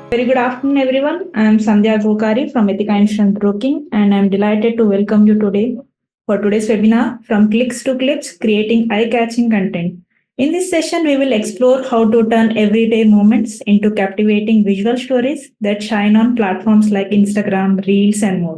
Very good afternoon, everyone. I am Sandhya Gokari from Ethika Insurance Broking, and I am delighted to welcome you today for today's webinar From Clicks to Clips Creating Eye Catching Content. In this session, we will explore how to turn everyday moments into captivating visual stories that shine on platforms like Instagram, Reels, and more.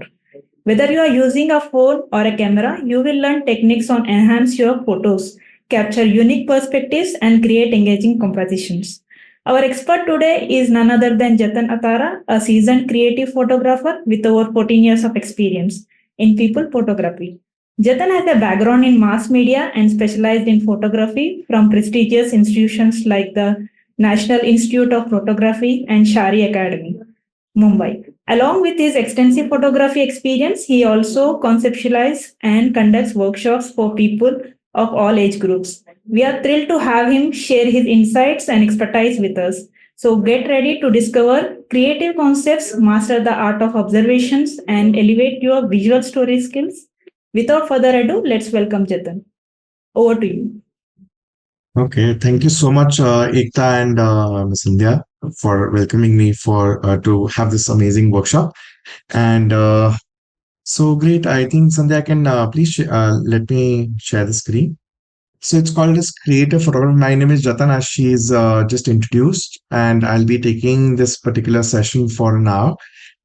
Whether you are using a phone or a camera, you will learn techniques on enhance your photos, capture unique perspectives, and create engaging compositions. Our expert today is none other than Jatan Atara, a seasoned creative photographer with over 14 years of experience in people photography. Jatan has a background in mass media and specialized in photography from prestigious institutions like the National Institute of Photography and Shari Academy, Mumbai. Along with his extensive photography experience, he also conceptualizes and conducts workshops for people of all age groups. We are thrilled to have him share his insights and expertise with us. So get ready to discover creative concepts, master the art of observations, and elevate your visual story skills. Without further ado, let's welcome Jatan. Over to you. Okay, thank you so much, Ekta and Ms. India, for welcoming me for to have this amazing workshop. And so great. I think Sandhya can please let me share the screen. So it's called as Creative Photography. My name is Jatan, as she is just introduced, and I'll be taking this particular session for an hour.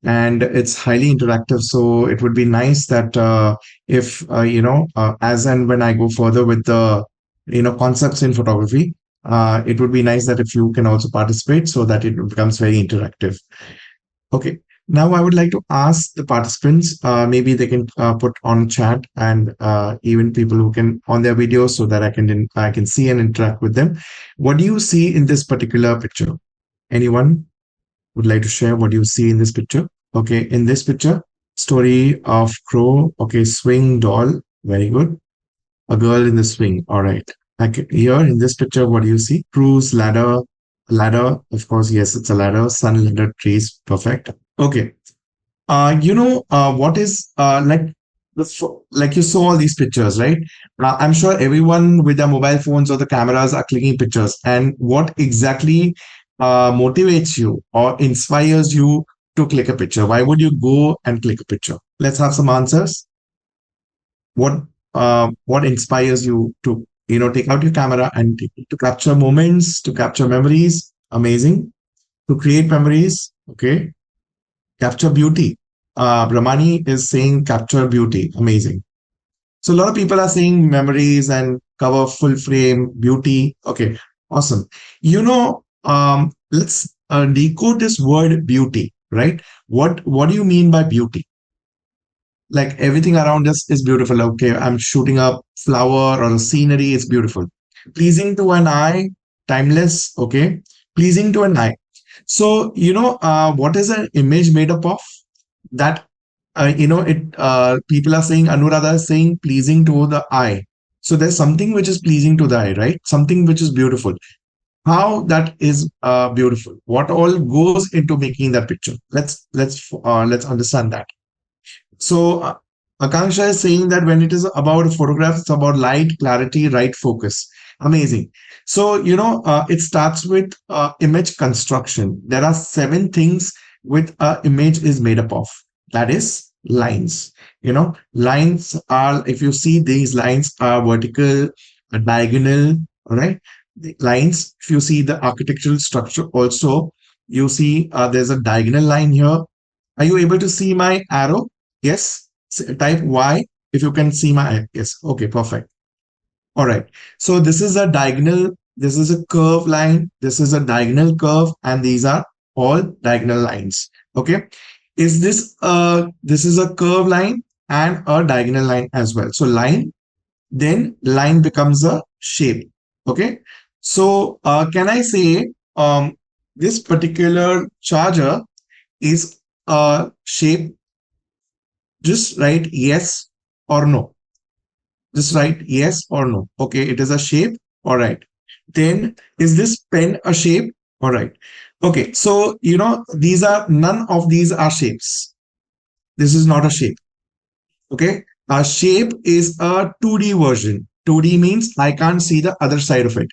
And it's highly interactive, so it would be nice that if as and when I go further with the concepts in photography, it would be nice that if you can also participate, so that it becomes very interactive. Okay. Now I would like to ask the participants, maybe they can put on chat, and even people who can on their videos, so that I can see and interact with them. What do you see in this particular picture? Anyone would like to share what you see in this picture? Okay, in this picture, story of crow. Okay, swing doll. Very good. A girl in the swing. All right. Here in this picture, what do you see? Cruise ladder. Ladder, of course, yes, it's a ladder. Sun ladder, trees. Perfect. Okay. What is like you saw all these pictures, right? I'm sure everyone with their mobile phones or the cameras are clicking pictures. And what exactly motivates you or inspires you to click a picture? Why would you go and click a picture? Let's have some answers. What inspires you to take out your camera and to capture moments, to capture memories? Amazing. To create memories. Okay. Capture beauty. Brahmani is saying capture beauty. Amazing. So a lot of people are saying memories and cover full frame beauty. Okay, awesome. Let's decode this word beauty, right? What do you mean by beauty? Like everything around us is beautiful. Okay, I'm shooting a flower or a scenery. It's beautiful, pleasing to an eye, timeless. Okay, pleasing to an eye. So what is an image made up of? That people are saying, Anuradha is saying pleasing to the eye. So there's something which is pleasing to the eye, right? Something which is beautiful. How that is beautiful? What all goes into making that picture? Let's understand that. So Akanksha is saying that when it is about a photograph, it's about light, clarity, right focus. Amazing. So it starts with image construction. There are 7 things with image is made up of. That is lines. Lines are, if you see, these lines are vertical, diagonal. All right. The lines, if you see the architectural structure also, you see there's a diagonal line here. Are you able to see my arrow? Yes. Type Y if you can see my. Yes. Okay, perfect. All right. So this is a diagonal. This is a curve line. This is a diagonal curve, and these are all diagonal lines. Okay. This is a curve line and a diagonal line as well. So line, then line becomes a shape. Okay. So can I say this particular charger is a shape? Just write yes or no. Just write yes or no. Okay, it is a shape. All right. Then is this pen a shape? All right. Okay, so none of these are shapes. This is not a shape. Okay, a shape is a 2D version. 2D means I can't see the other side of it.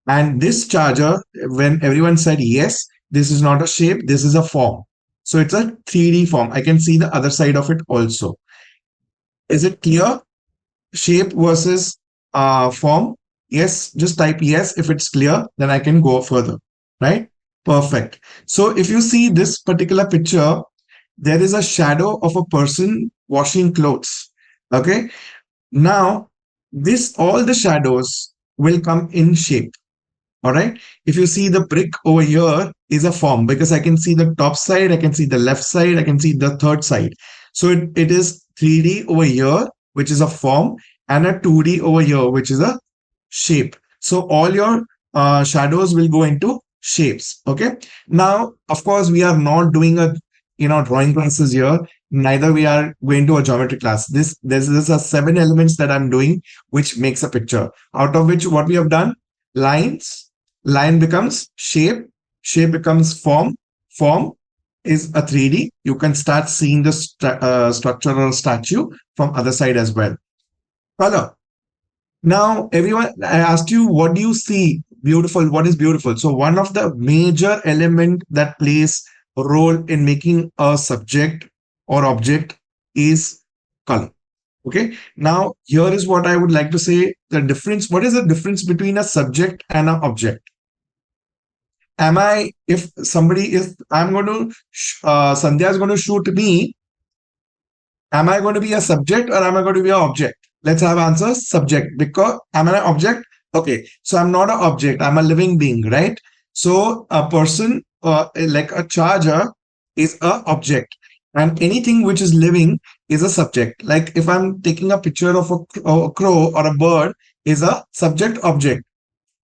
And this charger, when everyone said yes, this is not a shape, this is a form. So it's a 3D form. I can see the other side of it also. Is it clear? Shape versus form? Yes, just type yes. If it's clear, then I can go further, right? Perfect. So if you see this particular picture, there is a shadow of a person washing clothes. Okay. Now, all the shadows will come in shape. All right. If you see the brick over here is a form because I can see the top side, I can see the left side, I can see the third side. So it is 3D over here, which is a form, and a 2D over here, which is a shape. So all your shadows will go into shapes. Okay. Now, of course, we are not doing a drawing classes here. Neither we are going to a geometry class. This are 7 elements that I'm doing, which makes a picture. Out of which, what we have done: lines. Line becomes shape. Shape becomes form. Form is a 3D. You can start seeing the structure or statue from other side as well. Color. Now, everyone, I asked you, what do you see? Beautiful. What is beautiful? So one of the major element that plays a role in making a subject or object is color. Okay. Now, here is what I would like to say. The difference. What is the difference between a subject and an object? If somebody is, I'm going to, Sandhya is going to shoot me, am I going to be a subject or am I going to be an object? Let's have answers. Subject. Because am I an object? Okay. So I'm not an object. I'm a living being, right? So a person, like a charger, is an object. And anything which is living is a subject. Like if I'm taking a picture of a crow or a bird, is a subject object.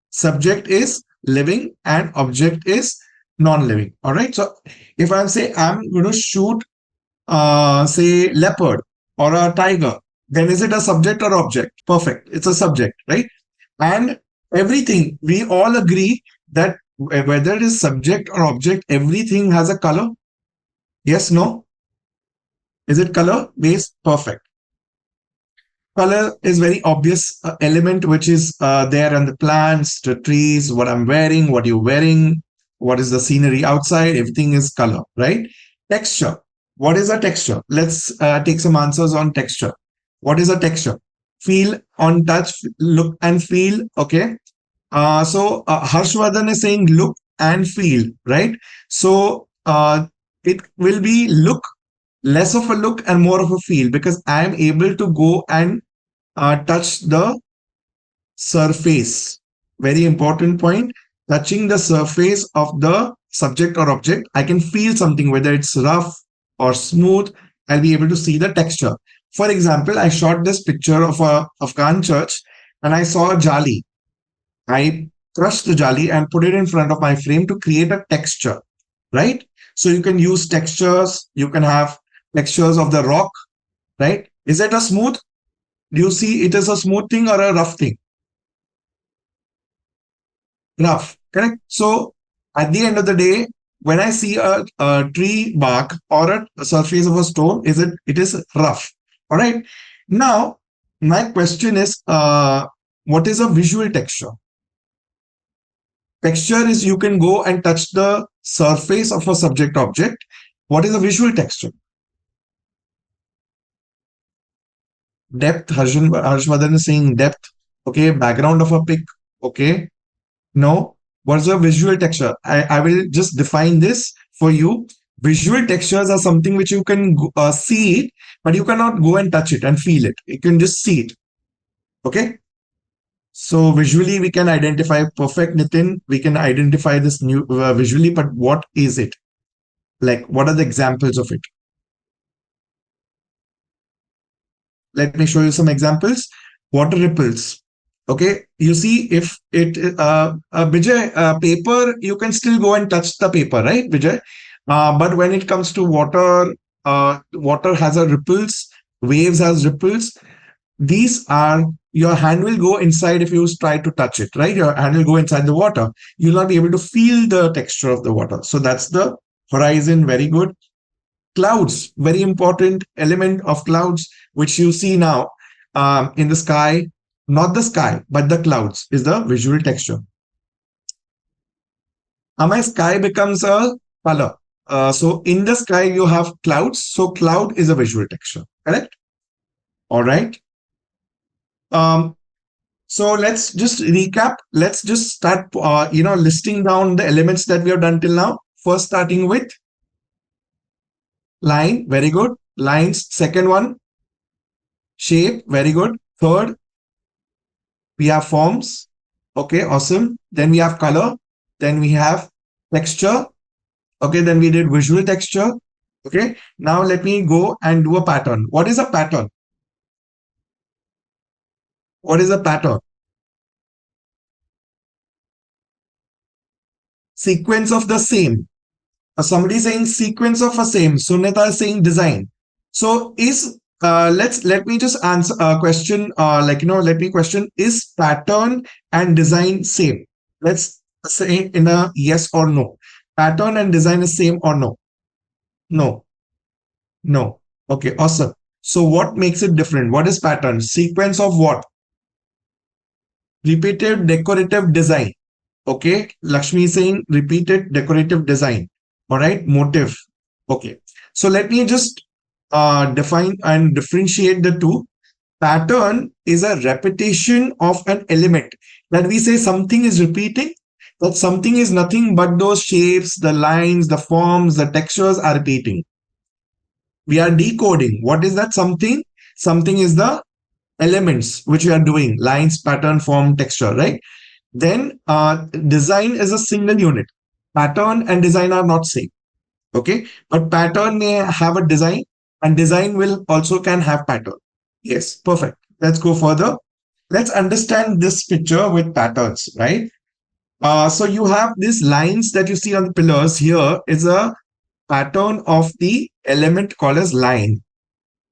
Subject is living and object is non-living. All right. So if I'm going to shoot, say leopard or a tiger, then is it a subject or object? Perfect. It's a subject, right? And everything, we all agree that whether it is subject or object, everything has a color. Yes, no? Is it color based? Perfect. Color is very obvious element which is there on the plants, the trees, what I'm wearing, what you're wearing, what is the scenery outside, everything is color, right? Texture. What is a texture? Let's take some answers on texture. What is a texture? Feel, on touch, look and feel. Okay. So Harshvardhan is saying look and feel, right? So it will be look, less of a look and more of a feel, because I am able to go and touch the surface. Very important point. Touching the surface of the subject or object, I can feel something, whether it's rough or smooth. I'll be able to see the texture. For example, I shot this picture of a Afghan church and I saw a jali. I crushed the jali and put it in front of my frame to create a texture, right? So you can use textures. You can have textures of the rock, right? Is it a smooth? Do you see it is a smooth thing or a rough thing? Rough, correct? So at the end of the day, when I see a tree bark or a surface of a stone, it is rough. All right. Now, my question is, what is a visual texture? Texture is you can go and touch the surface of a subject object. What is a visual texture? Depth. Harshvardhan is saying depth. Okay. Background of a pic. Okay. No. What's a visual texture? I will just define this for you. Visual textures are something which you can see it, but you cannot go and touch it and feel it. You can just see it. Okay. So visually we can identify, perfect, Nitin. We can identify this new visually, but what is it? Like, what are the examples of it? Let me show you some examples. Water ripples. Okay, you see, if it Vijay, paper, you can still go and touch the paper, right, Vijay? But when it comes to water, water has a ripples, waves has ripples. These are, your hand will go inside if you try to touch it, right? Your hand will go inside the water. You'll not be able to feel the texture of the water. So that's the horizon. Very good. Clouds, very important element of clouds, which you see now in the sky. Not the sky, but the clouds is the visual texture. Now my sky becomes a color. So in the sky, you have clouds. So cloud is a visual texture, correct? All right. Um, so let's just recap. Let's just start, listing down the elements that we have done till now. First, starting with line. Very good. Lines. Second one, shape. Very good. Third, we have forms. Okay, awesome. Then we have color. Then we have texture. Okay, then we did visual texture. Okay, now let me go and do a pattern. What is a pattern? What is a pattern? Sequence of the same. Somebody saying sequence of a same. Sunita is saying design. So is let me just answer a question. Let me question: is pattern and design same? Let's say in a yes or no. Pattern and design is same or no? No. No. Okay, awesome. So what makes it different? What is pattern? Sequence of what? Repeated decorative design. Okay, Lakshmi is saying repeated decorative design. All right, motive. Okay, so let me just define and differentiate the two. Pattern is a repetition of an element. That we say something is repeating, that something is nothing but those shapes, the lines, the forms, the textures are repeating. We are decoding. What is that something? Something is the elements which we are doing, lines, pattern, form, texture, right? Then design is a single unit. Pattern and design are not same. Okay, but pattern may have a design and design will also can have pattern. Yes, perfect. Let's go further. Let's understand this picture with patterns, right? So you have these lines that you see on the pillars. Here is a pattern of the element called as line.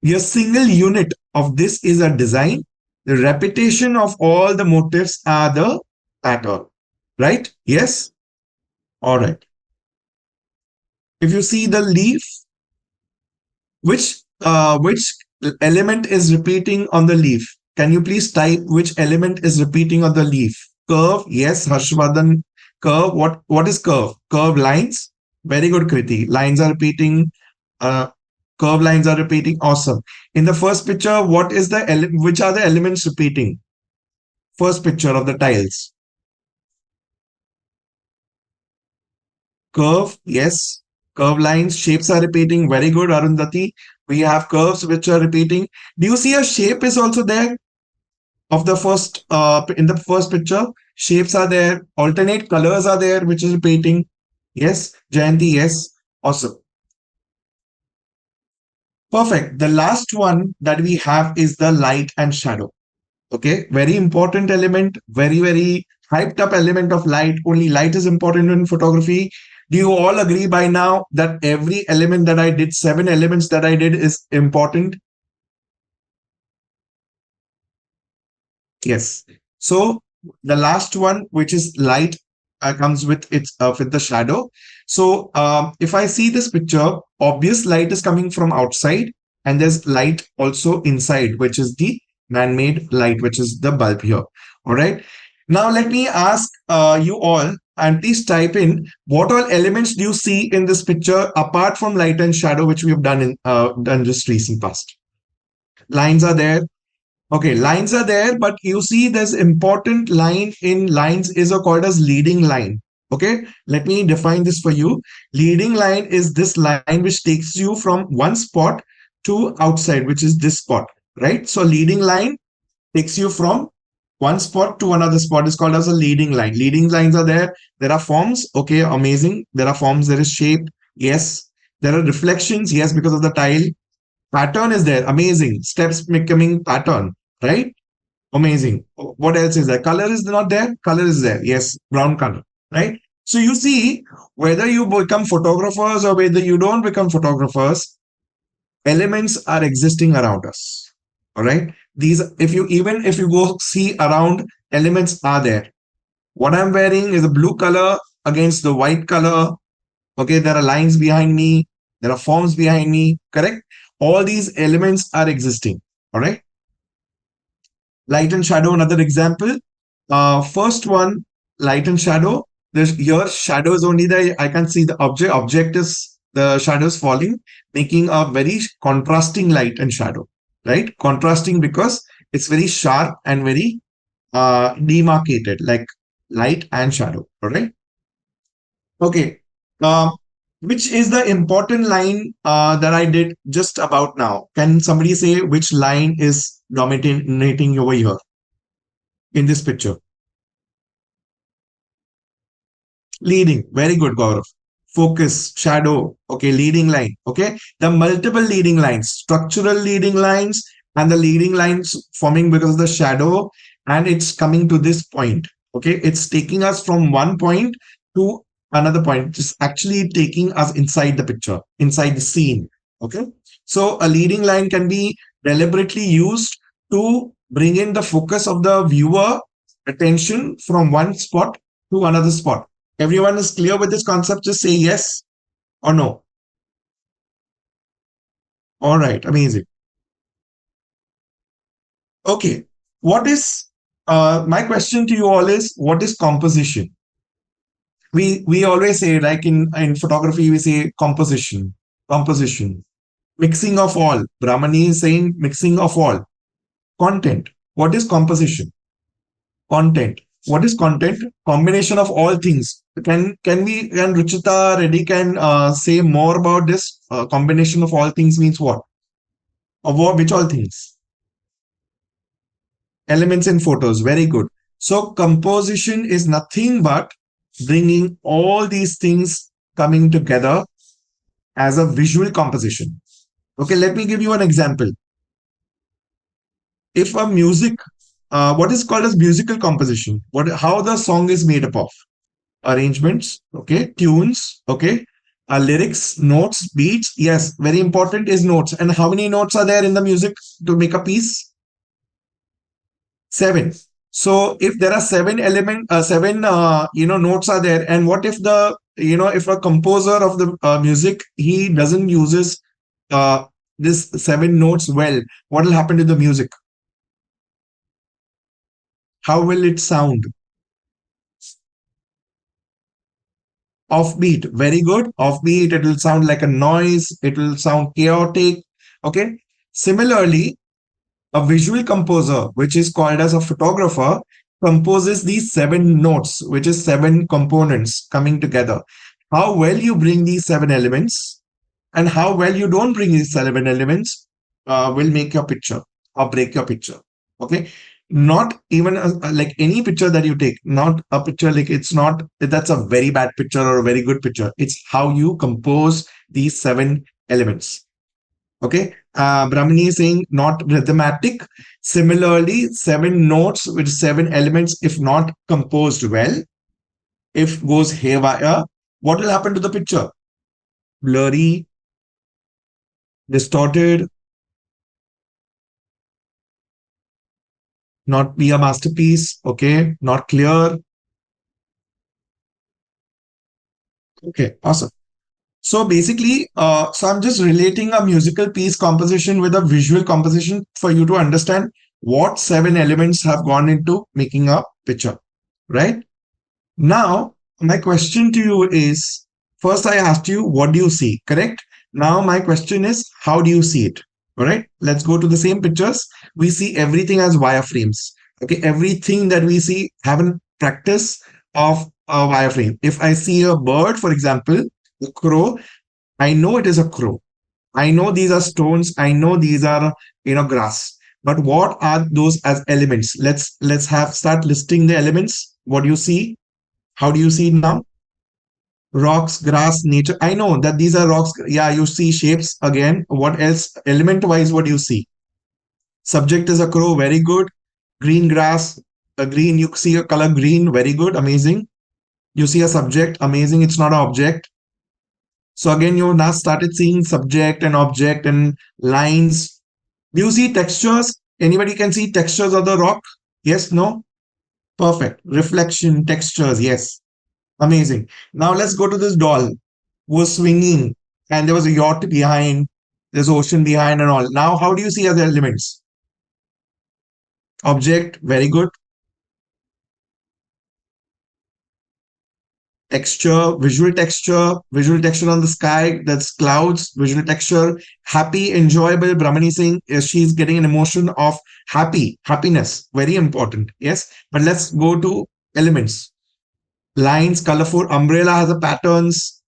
A single unit of this is a design. The repetition of all the motifs are the pattern, right? Yes. All right. If you see the leaf, which element is repeating on the leaf? Can you please type which element is repeating on the leaf? Curve, yes, Harshvardhan. Curve, what is curve? Curve lines. Very good, Kriti. Lines are repeating. Curve lines are repeating. Awesome. In the first picture, what is the which are the elements repeating? First picture of the tiles. Curve, yes. Curve lines, shapes are repeating. Very good, Arundhati. We have curves which are repeating. Do you see a shape is also there? Of the first, in the first picture, shapes are there. Alternate colors are there, which is repeating. Yes, Jayanti, yes. Awesome. Perfect. The last one that we have is the light and shadow. Okay, very important element, very hyped up element of light. Only light is important in photography. Do you all agree by now that every element that I did, 7 elements that I did, is important? Yes. So the last one, which is light, comes with its with the shadow. So if I see this picture, obvious light is coming from outside, and there's light also inside, which is the man-made light, which is the bulb here. All right. Now let me ask you all, and please type in what all elements do you see in this picture apart from light and shadow, which we have done in done just recent past. Lines are there. Okay, lines are there, but you see there's important line in lines is called as leading line. Okay, let me define this for you. Leading line is this line which takes you from one spot to outside, which is this spot, right? So leading line takes you from one spot to another spot is called as a leading line. Leading lines are there. There are forms. Okay, amazing. There are forms. There is shape. Yes. There are reflections. Yes, because of the tile. Pattern is there. Amazing. Steps becoming pattern, right? Amazing. What else is there? Color is not there. Color is there. Yes, brown color, right? So you see, whether you become photographers or whether you don't become photographers, elements are existing around us. All right. These, if you go see around, elements are there. What I'm wearing is a blue color against the white color. Okay, there are lines behind me. There are forms behind me. Correct. All these elements are existing. All right. Light and shadow, another example. First one, light and shadow. There's here shadows only there. I can see the object. Object is the shadows falling, making a very contrasting light and shadow, right? Contrasting because it's very sharp and very demarcated, like light and shadow. All right. Okay. Um, which is the important line that I did just about now? Can somebody say which line is dominating over here in this picture? Leading. Very good, Gaurav. Focus, shadow. Okay, leading line. Okay. The multiple leading lines, structural leading lines, and the leading lines forming because of the shadow, and it's coming to this point. Okay. It's taking us from one point to another point. It's actually taking us inside the picture, inside the scene. Okay. So a leading line can be deliberately used to bring in the focus of the viewer attention from one spot to another spot. Everyone is clear with this concept? Just say yes or no. All right, amazing. Okay, what is my question to you all is what is composition? We always say, like in photography, we say composition, mixing of all. Brahmani is saying mixing of all. Content. What is composition? Content. What is content? Combination of all things. Can Ruchita Reddy can say more about this? Combination of all things means what? Or which all things? Elements in photos. Very good. So composition is nothing but bringing all these things coming together as a visual composition. Okay, let me give you an example. If a music, what is called as musical composition? How the song is made up of? Arrangements, okay, tunes, okay, lyrics, notes, beats. Yes, very important is notes. And how many notes are there in the music to make a piece? 7. So if there are seven notes are there, and what if if a composer of the music, he doesn't uses this 7 notes well, what will happen to the music? How will it sound? Offbeat. Very good. Offbeat. It will sound like a noise. It will sound chaotic. Okay. Similarly, a visual composer, which is called as a photographer, composes these 7 notes, which is 7 components coming together. How well you bring these 7 elements and how well you don't bring these 7 elements will make your picture or break your picture. Okay. Not even like any picture that you take, not a picture like it's not that's a very bad picture or a very good picture. It's how you compose these 7 elements. Okay. Brahmani is saying not rhythmatic. Similarly, 7 notes with 7 elements, if not composed well, if goes haywire, what will happen to the picture? Blurry, distorted, not be a masterpiece. Okay. Not clear. Okay. Awesome. So basically, so I'm just relating a musical piece composition with a visual composition for you to understand what 7 elements have gone into making a picture, right? Now, my question to you is, first I asked you, what do you see, correct? Now my question is, how do you see it? All right, let's go to the same pictures. We see everything as wireframes. Okay, everything that we see have a practice of a wireframe. If I see a bird, for example, a crow, I know it is a crow. I know these are stones. I know these are, grass. But what are those as elements? Let's start listing the elements. What do you see? How do you see it now? Rocks, grass, nature. I know that these are rocks. Yeah, you see shapes again. What else? Element wise, what do you see? Subject is a crow. Very good. Green grass, a green. You see a color green. Very good. Amazing. You see a subject. Amazing. It's not an object. So again, you now started seeing subject and object and lines. Do you see textures? Anybody can see textures of the rock? Yes, no? Perfect. Reflection, textures. Yes. Amazing. Now let's go to this doll who was swinging and there was a yacht behind, there's ocean behind and all. Now, how do you see other elements? Object, very good. texture, visual texture on the sky, that's clouds, visual texture, happy, enjoyable. Brahmani saying she's getting an emotion of happiness, very important. Yes, but let's go to elements. Lines, colorful, umbrella has a patterns.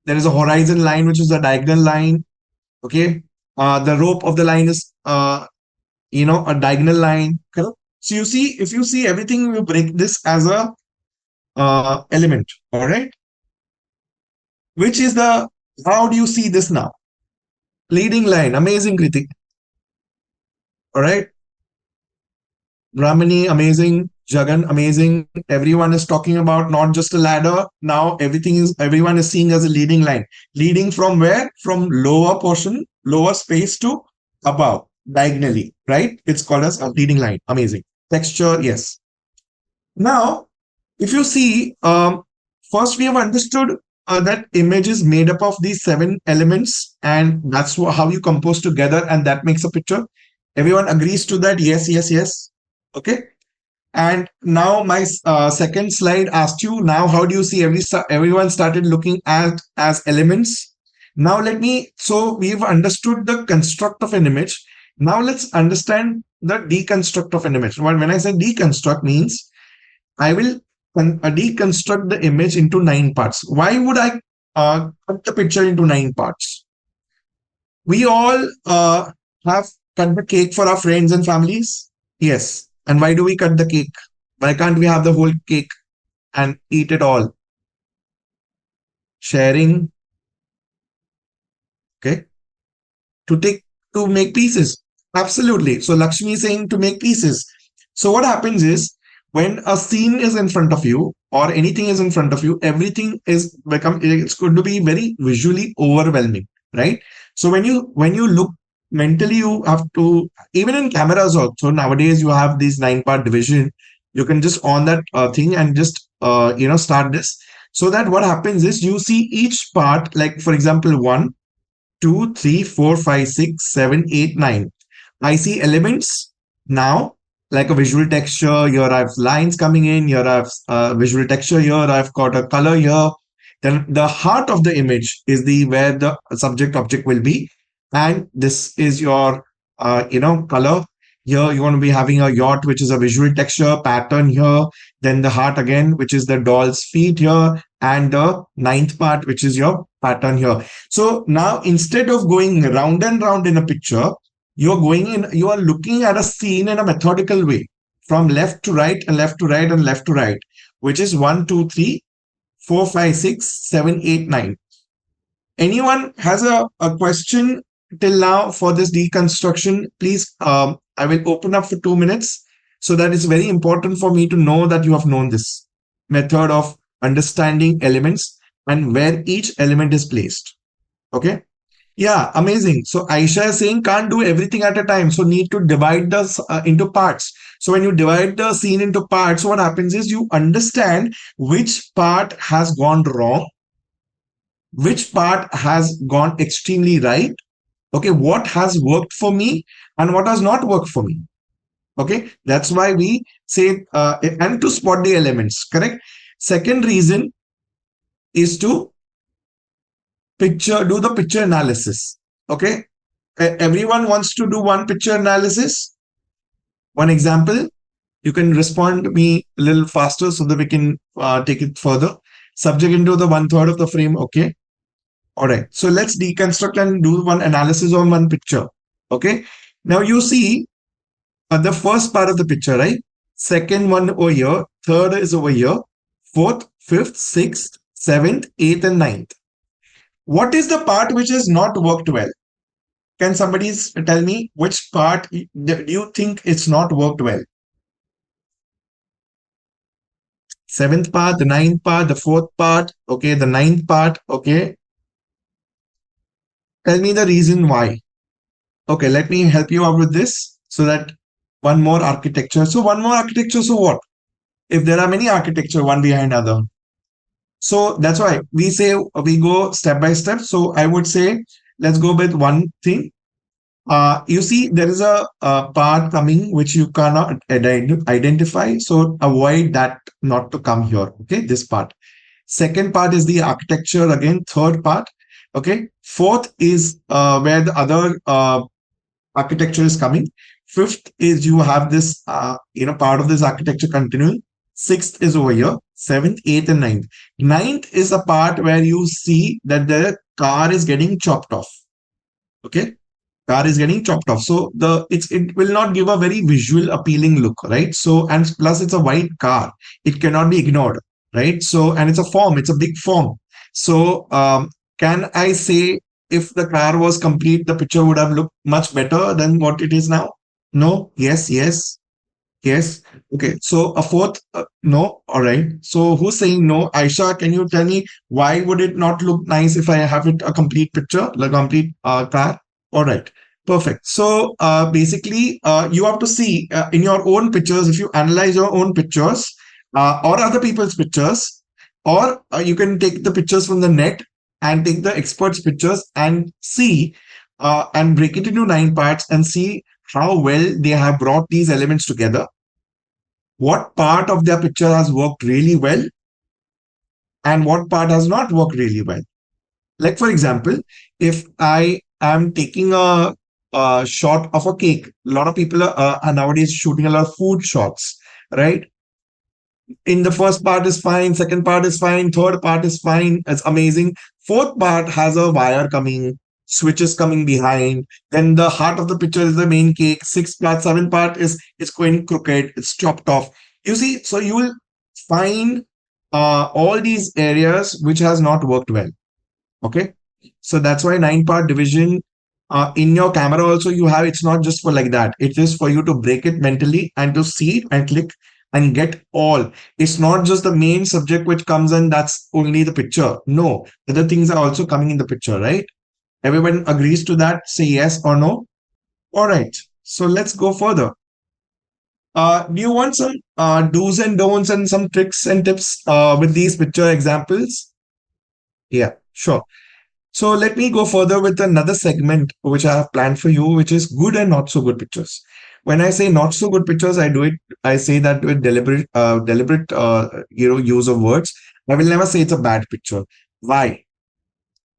There is a horizon line, which is a diagonal line. Okay, the rope of the line is a diagonal line. Correct? So you see, if you see everything, you break this as a element. All right. Which is how do you see this now? Leading line, amazing, Kritik. All right. Brahmani, amazing. Jagan, amazing. Everyone is talking about not just a ladder. Now everyone is seeing as a leading line. Leading from where? From lower portion, lower space to above, diagonally, right? It's called as a leading line. Amazing. Texture, yes. Now, if you see, first we have understood that image is made up of these 7 elements, and that's how you compose together, and that makes a picture. Everyone agrees to that? Yes, yes, yes. Okay. And now my second slide asked you, now how do you see everyone started looking at as elements? Now so we've understood the construct of an image. Now let's understand the deconstruct of an image. When I say deconstruct means I will deconstruct the image into 9 parts. Why would I cut the picture into 9 parts? We all have cut the cake for our friends and families. Yes. And why do we cut the cake? Why can't we have the whole cake and eat it all? Sharing. Okay. To make pieces. Absolutely. So Lakshmi is saying to make pieces. So what happens is when a scene is in front of you or anything is in front of you, everything it's going to be very visually overwhelming, right? So when you look mentally, you have to, even in cameras also nowadays, you have this 9-part division. You can just on that thing and just start this, so that what happens is you see each part, like for example 1, 2, 3, 4, 5, 6, 7, 8, 9. I see elements now, like a visual texture. Here I have lines coming in, here I have visual texture, here I've got a color here. Then the heart of the image is where the subject object will be. And this is your, color. Here you're going to be having a yacht, which is a visual texture pattern here. Then the heart again, which is the doll's feet here. And the 9th part, which is your pattern here. So now instead of going round and round in a picture, you are looking at a scene in a methodical way, from left to right and left to right and left to right, which is 1, 2, 3, 4, 5, 6, 7, 8, 9. Anyone has a question till now for this deconstruction? Please, I will open up for 2 minutes, so that it's very important for me to know that you have known this method of understanding elements and where each element is placed. Okay. Yeah, amazing. So Aisha is saying can't do everything at a time. So need to divide this into parts. So when you divide the scene into parts, what happens is you understand which part has gone wrong, which part has gone extremely right. Okay, what has worked for me and what has not worked for me. Okay, that's why we say, and to spot the elements, correct? Second reason is to do the picture analysis. Okay, everyone wants to do one picture analysis. One example, you can respond to me a little faster so that we can take it further. Subject into the 1/3 of the frame. Okay. All right. So let's deconstruct and do one analysis on one picture. Okay. Now you see the first part of the picture, right? Second one over here. Third is over here. Fourth, fifth, sixth, seventh, eighth, and ninth. What is the part which has not worked well? Can somebody tell me which part do you think it's not worked well? Seventh part, the ninth part, the fourth part, okay, the ninth part, okay. Tell me the reason why. Okay, let me help you out with this so that one more architecture. So one more architecture, so what? If there are many architecture, one behind other. So that's why we say we go step by step. So I would say, let's go with one thing. You see, there is a part coming which you cannot identify. So avoid that not to come here. Okay, this part. Second part is the architecture again, third part. Okay. Fourth is where the other architecture is coming. Fifth is you have this, part of this architecture continuing. Sixth is over here. Seventh, eighth, and ninth. Ninth is the part where you see that the car is getting chopped off. Okay. Car is getting chopped off. So it will not give a very visual appealing look, right? So, and plus it's a white car. It cannot be ignored, right? So, and it's a form, it's a big form. So, can I say if the car was complete, the picture would have looked much better than what it is now? No. Yes. Yes. Yes. Okay. So a fourth, no. All right. So who's saying no? Aisha, can you tell me why would it not look nice if I have it a complete picture, the complete car? All right. Perfect. So basically, you have to see in your own pictures, if you analyze your own pictures or other people's pictures, or you can take the pictures from the net and take the experts' pictures and see and break it into 9 parts and see how well they have brought these elements together. What part of their picture has worked really well and what part has not worked really well. Like, for example, if I am taking a shot of a cake, a lot of people are nowadays shooting a lot of food shots, right? In the first part is fine, second part is fine, third part is fine, it's amazing. Fourth part has a wire coming, switches coming behind. Then the heart of the picture is the main cake. Sixth part, seventh part is it's going crooked, it's chopped off. You see, so you will find all these areas which has not worked well. Okay, so that's why 9-part division in your camera also you have. It's not just for like that. It is for you to break it mentally and to see it and click and get all. It's not just the main subject which comes in, that's only the picture. No, other things are also coming in the picture, right? Everyone agrees to that? Say yes or no. All right. So let's go further. Do you want some do's and don'ts and some tricks and tips with these picture examples? Yeah, sure. So let me go further with another segment which I have planned for you, which is good and not so good pictures. When I say not so good pictures, I say that with deliberate use of words. I will never say it's a bad picture. Why?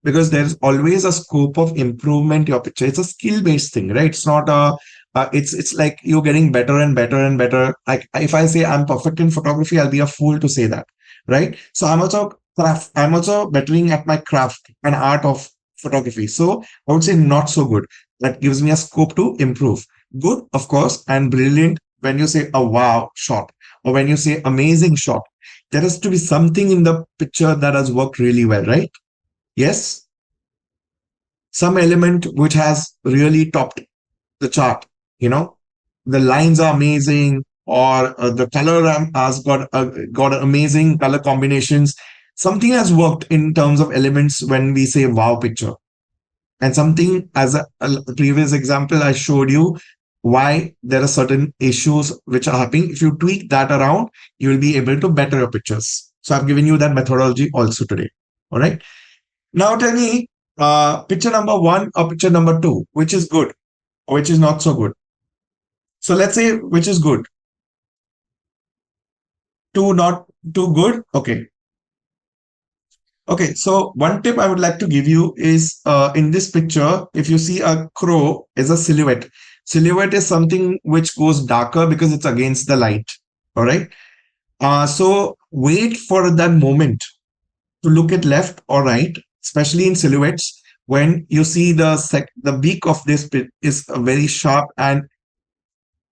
Because there's always a scope of improvement your picture. It's a skill-based thing, right? It's not it's like you're getting better and better and better. Like if I say I'm perfect in photography, I'll be a fool to say that, right? So I'm also bettering at my craft and art of photography. So I would say not so good. That gives me a scope to improve. Good, of course, and brilliant when you say a wow shot or when you say amazing shot. There has to be something in the picture that has worked really well, right? Yes, some element which has really topped the chart. The lines are amazing, or the color has got amazing color combinations. Something has worked in terms of elements when we say wow picture, and something as a previous example I showed you why there are certain issues which are happening. If you tweak that around, you will be able to better your pictures. So I've given you that methodology also today. All right. Now tell me, picture number 1 or picture number 2, which is good, or which is not so good. So let's say which is good. 2 not too good. Okay. Okay. So one tip I would like to give you is in this picture, if you see a crow is a silhouette. Silhouette is something which goes darker because it's against the light. All right. So wait for that moment to look at left or right, especially in silhouettes, when you see the beak of this bit is very sharp and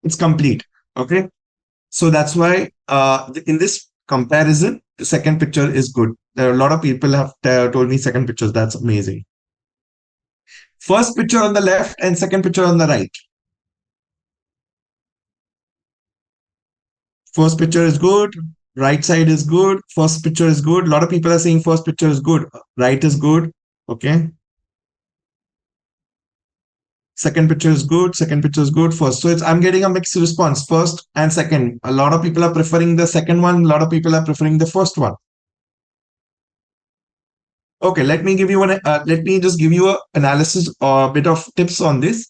it's complete. Okay. So that's why in this comparison, the second picture is good. There are a lot of people have told me second pictures. That's amazing. First picture on the left and second picture on the right. First picture is good. Right side is good. First picture is good. A lot of people are saying first picture is good. Right is good. Okay. Second picture is good. Second picture is good. First. So I'm getting a mixed response. First and second. A lot of people are preferring the second one. A lot of people are preferring the first one. Okay. Let me just give you an analysis or a bit of tips on this.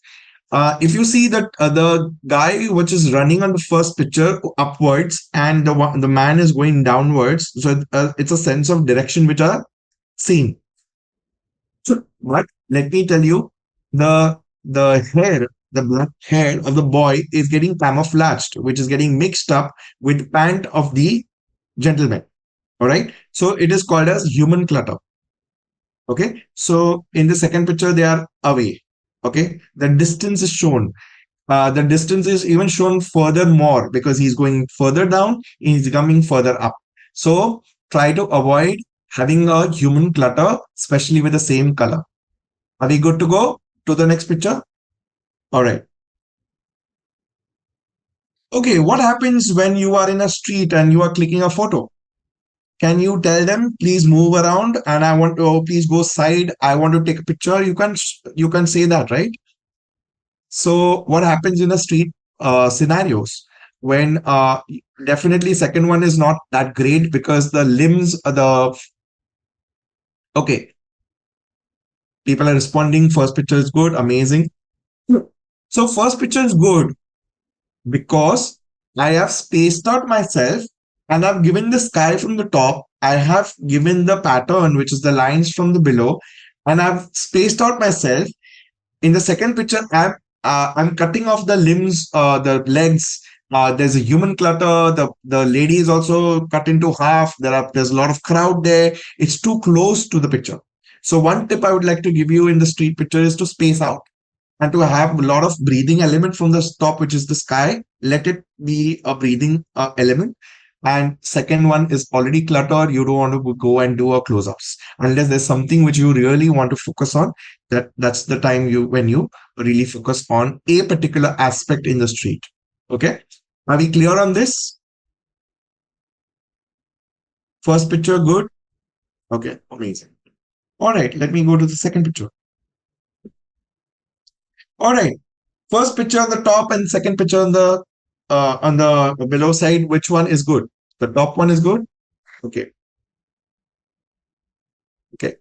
if you see that the guy which is running on the first picture upwards and the man is going downwards, so it's a sense of direction which are seen. So, but let me tell you, the black hair of the boy is getting camouflaged, which is getting mixed up with pant of the gentleman. All right. So it is called as human clutter. Okay. So in the second picture, they are away. Okay. The distance is shown. The distance is even shown further more because he's going further down, he's coming further up. So try to avoid having a human clutter, especially with the same color. Are we good to go to the next picture? All right. Okay, what happens when you are in a street and you are clicking a photo? Can you tell them, please move around and I want to, oh, please go side. I want to take a picture. You can say that, right? So what happens in the street scenarios when definitely second one is not that great because the limbs are the okay. People are responding. First picture is good, amazing. So first picture is good because I have spaced out myself and I've given the sky from the top. I have given the pattern, which is the lines from the below, and I've spaced out myself. In the second picture, I'm cutting off the limbs, the legs. There's a human clutter. The lady is also cut into half. There's a lot of crowd there. It's too close to the picture. So one tip I would like to give you in the street picture is to space out and to have a lot of breathing element from the top, which is the sky. Let it be a breathing element. And second one is already cluttered. You don't want to go and do a close-ups unless there's something which you really want to focus on. That's the time when you really focus on a particular aspect in the street. Okay, are we clear on this? First picture, good. Okay, amazing. All right, let me go to the second picture. All right, first picture on the top and second picture on the below side. Which one is good? The top one is good. Okay. Okay.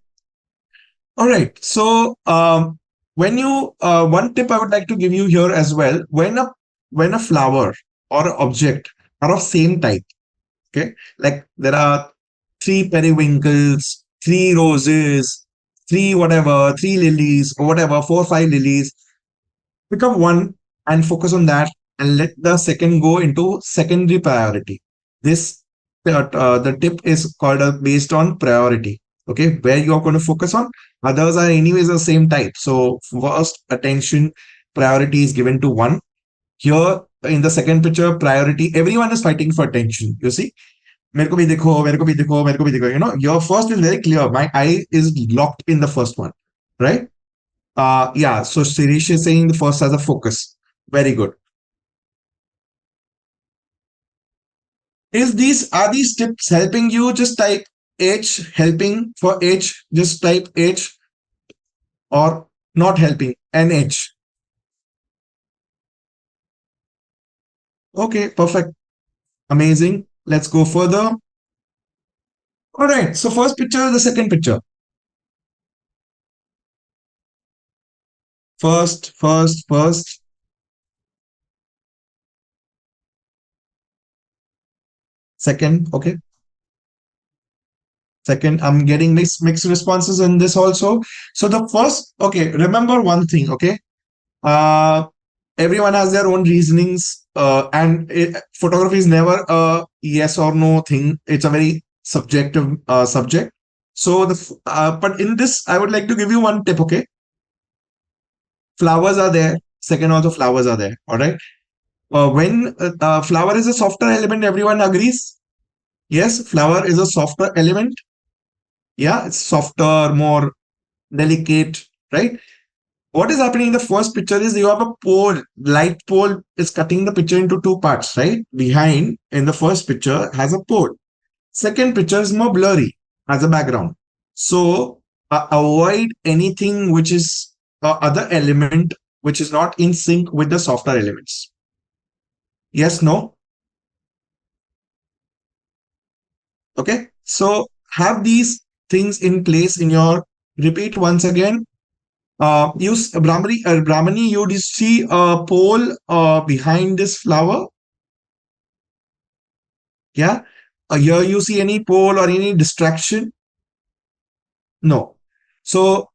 All right. So when you one tip I would like to give you here as well, when a flower or an object are of same type, okay, like there are three periwinkles, three roses, three whatever, three lilies or whatever, 4 or 5 lilies, pick up one and focus on that and let the second go into secondary priority. This the tip is called based on priority. Okay, where you are going to focus on. Others are anyways the same type. So first attention priority is given to one. Here in the second picture, priority, everyone is fighting for attention. You see, मेरे को भी देखो, मेरे को भी देखो, मेरे को भी देखो. You know, your first is very clear. My eye is locked in the first one, right? Yeah. So Sirish is saying the first has a focus. Very good. Are these tips helping you? Just type H helping for H. Just type H or not helping NH. Okay, perfect. Amazing. Let's go further. All right. So first picture, the second picture. First. Second, okay. Second, I'm getting mixed responses in this also. So the first, okay, remember one thing, okay. Everyone has their own reasonings, and photography is never a yes or no thing. It's a very subjective subject. So but in this, I would like to give you one tip, okay. Flowers are there. Second, also flowers are there. All right. When flower is a softer element, everyone agrees. Yes, flower is a softer element. Yeah, it's softer, more delicate, right? What is happening in the first picture is you have a pole, light pole is cutting the picture into two parts, right? Behind in the first picture has a pole. Second picture is more blurry as a background. So avoid anything which is other element which is not in sync with the softer elements. Yes, no? Okay, so have these things in place in your, repeat once again, Brahmani, you did see a pole behind this flower? Yeah. Here you see any pole or any distraction? No. So,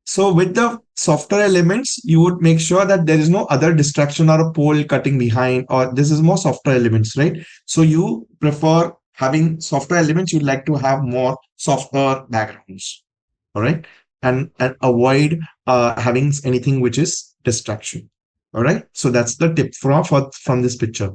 so with the software elements, you would make sure that there is no other distraction or a pole cutting behind, or this is more software elements, right? So you prefer having software elements, you'd like to have more software backgrounds. All right. And avoid having anything which is distraction. All right. So that's the tip from this picture.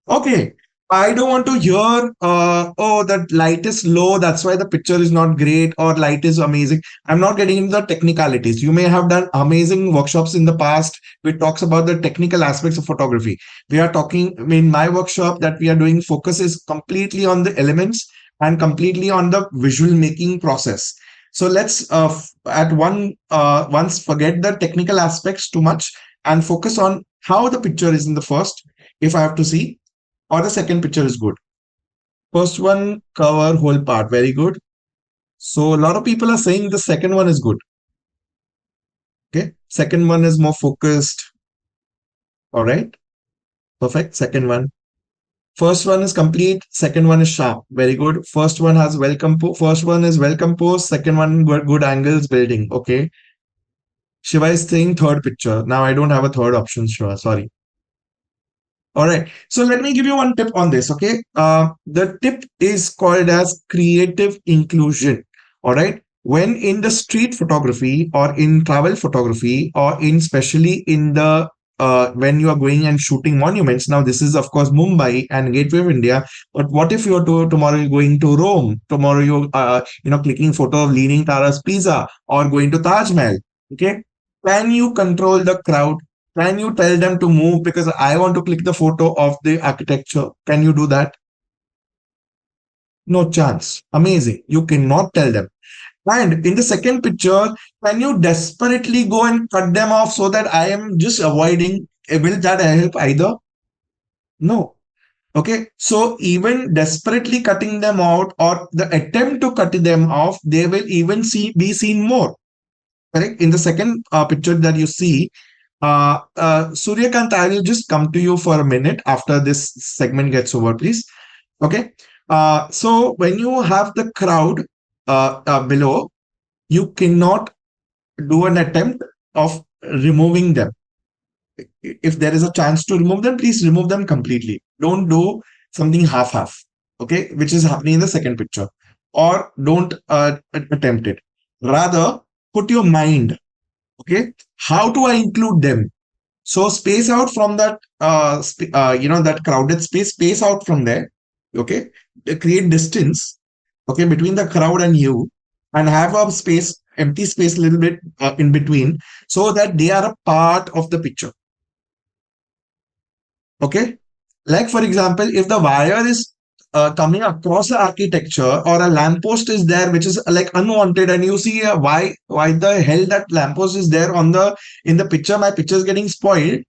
Okay. I don't want to hear, oh, that light is low. That's why the picture is not great, or light is amazing. I'm not getting into the technicalities. You may have done amazing workshops in the past which talks about the technical aspects of photography. We are talking in my workshop that we are doing focus is completely on the elements and completely on the visual making process. So let's once forget the technical aspects too much and focus on how the picture is in the first, if I have to see, or the second picture is good. First one, cover whole part, very good. So a lot of people are saying the second one is good. Okay, second one is more focused. All right, perfect. Second one. First one is complete. Second one is sharp. Very good. First one has well composed. First one is well composed. Second one good angles building. Okay. Shiva is saying third picture. Now I don't have a third option, Shiva. Sorry. All right. So let me give you one tip on this. Okay. The tip is called as creative inclusion. All right. When in the street photography or in travel photography or in especially in the when you are going and shooting monuments. Now, this is of course Mumbai and Gateway of India. But what if you're tomorrow you're going to Rome? Tomorrow you clicking photo of Leaning Tower's Pisa or going to Taj Mahal. Okay. Can you control the crowd? Can you tell them to move because I want to click the photo of the architecture? Can you do that? No chance. Amazing. You cannot tell them. And in the second picture, can you desperately go and cut them off so that I am just avoiding? Will that help either? No. Okay. So even desperately cutting them out or the attempt to cut them off, they will even be seen more. Correct. In the second picture that you see, Suryakant, I will just come to you for a minute after this segment gets over, please. Okay. So when you have the crowd below, you cannot do an attempt of removing them. If there is a chance to remove them, please remove them completely. Don't do something half-half, okay, which is happening in the second picture. Or don't attempt it. Rather, put your mind, okay, how do I include them? So space out from that, that crowded space out from there, okay, create distance, okay, between the crowd and you, and have a space, empty space a little bit in between so that they are a part of the picture. Okay. Like for example, if the wire is coming across the architecture or a lamppost is there, which is like unwanted, and you see why the hell that lamppost is there in the picture, my picture is getting spoiled.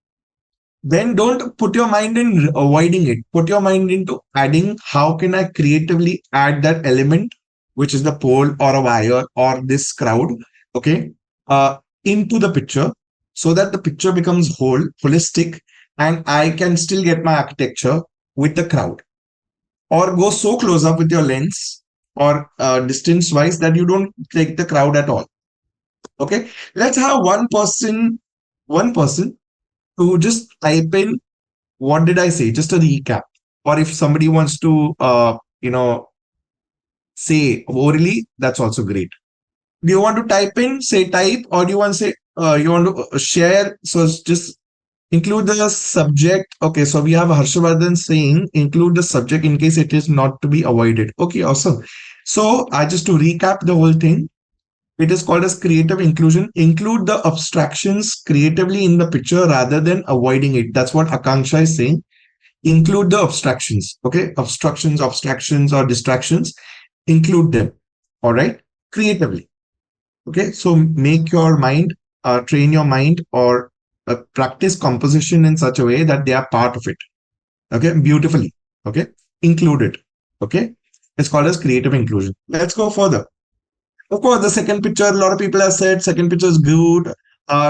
Then don't put your mind in avoiding it. Put your mind into adding, how can I creatively add that element, which is the pole or a wire or this crowd, okay, into the picture so that the picture becomes holistic and I can still get my architecture with the crowd. Or go so close up with your lens or distance wise that you don't take the crowd at all. Okay, let's have one person to just type in what did I say, just a recap. Or if somebody wants to say orally, that's also great. Do you want to type in, say type, or do you want to say you want to share? So just include the subject. Okay, so we have Harshavardhan saying include the subject in case it is not to be avoided. Okay, awesome. So just to recap the whole thing, it is called as creative inclusion. Include the abstractions creatively in the picture rather than avoiding it. That's what Akanksha is saying. Include the abstractions. Okay, abstractions or distractions. Include them. All right, creatively. Okay, so make your mind, train your mind, or practice composition in such a way that they are part of it. Okay, beautifully. Okay, include it. Okay, it's called as creative inclusion. Let's go further. Of course, the second picture, a lot of people have said second picture is good,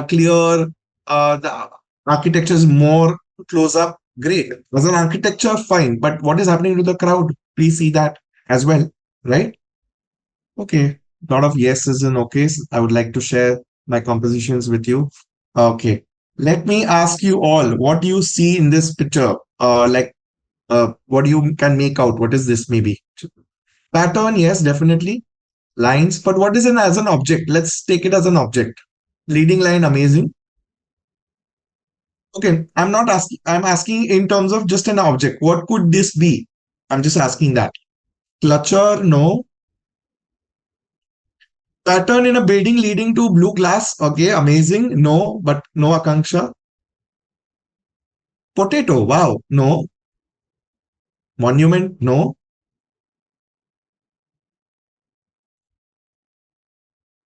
clear. The architecture is more close up. Great. As an architecture, fine. But what is happening to the crowd? Please see that as well, right? Okay. A lot of yeses and okays. I would like to share my compositions with you. Okay. Let me ask you all, what do you see in this picture? What you can make out? What is this maybe? Pattern, yes, definitely. Lines, but what is an as an object? Let's take it as an object. Leading line, amazing. Okay, I'm not asking, I'm asking in terms of just an object. What could this be? I'm just asking that. Clutcher, no. Pattern in a building leading to blue glass, okay, amazing. No, but no Akanksha. Potato, wow, no. Monument, no.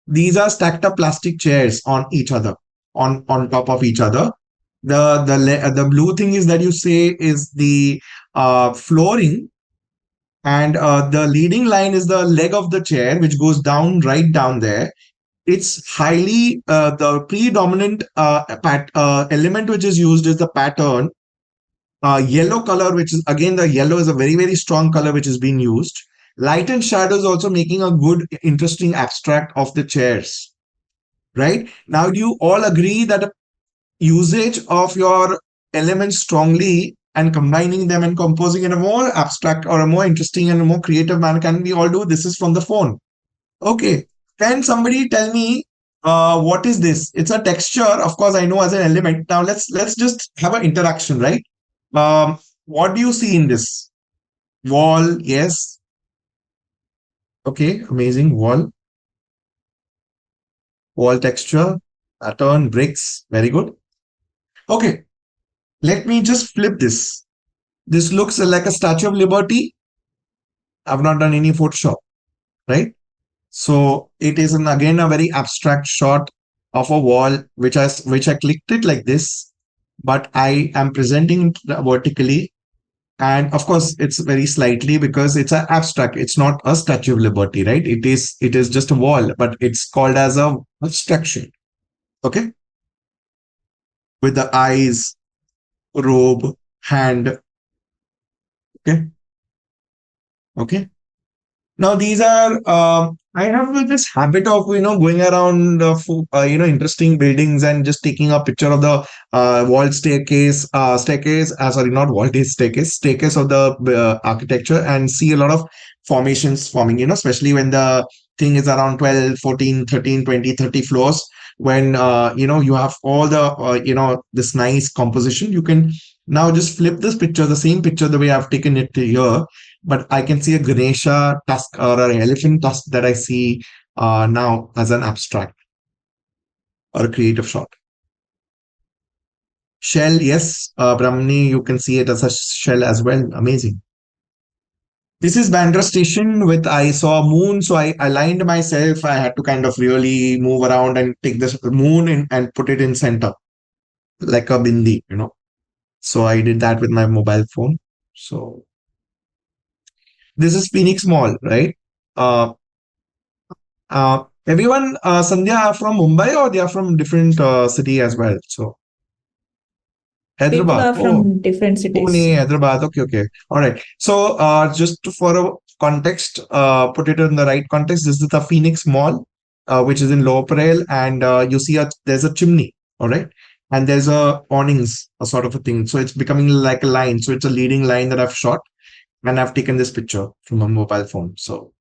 These are stacked up plastic chairs on each other, on top of each other. The blue thing is that you say is the flooring, and the leading line is the leg of the chair, which goes down right down there. It's highly the predominant element which is used is the pattern. Yellow color, which is again the yellow is a very very strong color which is being used. Light and shadows also making a good interesting abstract of the chairs. Right now, do you all agree that usage of your elements strongly and combining them and composing in a more abstract or a more interesting and a more creative manner can we all do? This is from the phone. Okay. Can somebody tell me what is this? It's a texture, of course, I know as an element. Now let's just have an interaction, right? What do you see in this? Wall, yes. Okay, amazing. Wall texture, pattern, bricks, very good. Okay, let me just flip this. This looks like a Statue of Liberty. I've not done any Photoshop, right? So it is again a very abstract shot of a wall, which I clicked it like this, but I am presenting it vertically. And of course, it's very slightly because it's an abstract. It's not a Statue of Liberty, right? It is just a wall, but it's called as a abstraction. Okay, with the eyes, robe, hand. Okay, okay. Now these are I have this habit of going around interesting buildings and just taking a picture of the wall staircase sorry, not wall staircase of the architecture, and see a lot of formations forming, especially when the thing is around 12, 14, 13, 20, 30 floors, when you have all the this nice composition. You can now just flip this picture, the same picture the way I've taken it here, but I can see a Ganesha tusk or an elephant tusk that I see now as an abstract or a creative shot. Shell, yes, Brahmani, you can see it as a shell as well. Amazing. This is Bandra station with I saw a moon, so I aligned myself. I had to kind of really move around and take this moon and put it in center like a bindi. So I did that with my mobile phone. So this is Phoenix Mall, right? Uh, everyone, Sandhya, are from Mumbai or they are from different city as well? So People Hyderabad. are Oh, from different cities. Pune, Hyderabad. Okay, okay. All right. So just for a context, put it in the right context. This is the Phoenix Mall, which is in Lower Parel, and you see there's a chimney. All right. And there's a awnings, a sort of a thing. So it's becoming like a line. So it's a leading line that I've shot, and I've taken this picture from a mobile phone. So